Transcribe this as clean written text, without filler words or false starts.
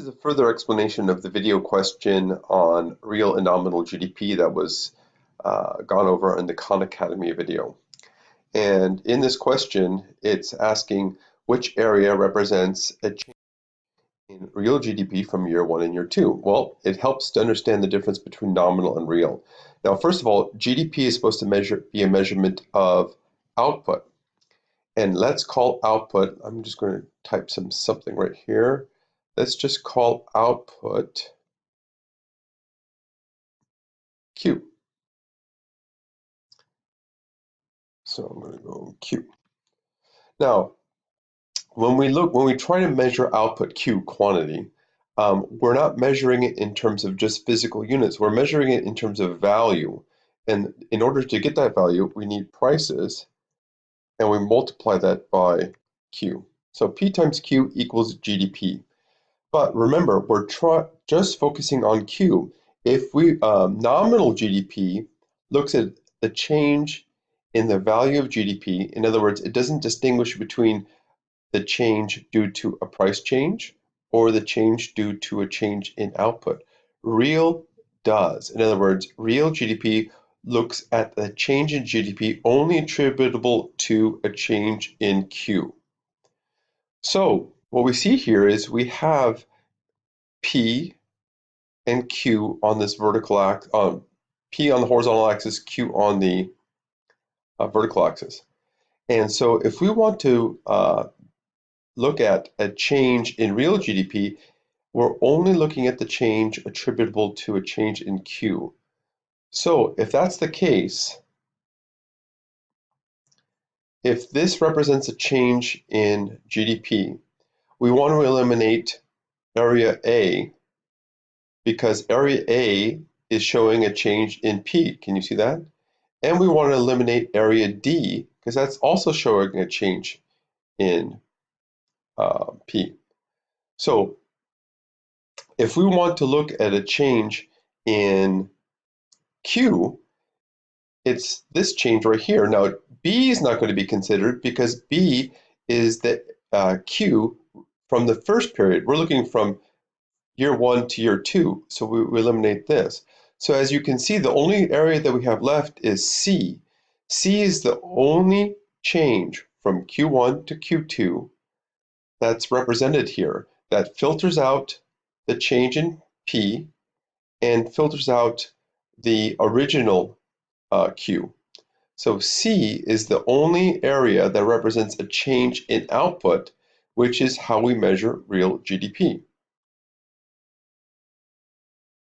This is a further explanation of the video question on real and nominal GDP that was gone over in the Khan Academy video. And in this question, it's asking which area represents a change in real GDP from year one and year two. Well, it helps to understand the difference between nominal and real. Now, first of all, GDP is supposed to be a measurement of output. And let's call output, I'm just going to type something right here. Let's just call output Q. So I'm going to go Q. Now, when we try to measure output Q quantity, we're not measuring it in terms of just physical units. We're measuring it in terms of value. And in order to get that value, we need prices, and we multiply that by Q. So P times Q equals GDP. But remember, we're just focusing on Q. If we nominal GDP looks at the change in the value of GDP, in other words, it doesn't distinguish between the change due to a price change or the change due to a change in output. Real does. In other words, real GDP looks at the change in GDP only attributable to a change in Q. So what we see here is we have P and Q on this vertical axis, P on the horizontal axis, Q on the vertical axis. And so if we want to look at a change in real GDP, we're only looking at the change attributable to a change in Q. So if that's the case, if this represents a change in GDP, we want to eliminate area A because area A is showing a change in P. Can you see that? And we want to eliminate area D because that's also showing a change in P. So if we want to look at a change in Q, it's this change right here. Now, B is not going to be considered because B is the Q from the first period. We're looking from year one to year two, so we eliminate this. So as you can see, the only area that we have left is C. C is the only change from Q1 to Q2 that's represented here that filters out the change in P and filters out the original Q. So C is the only area that represents a change in output, which is how we measure real GDP.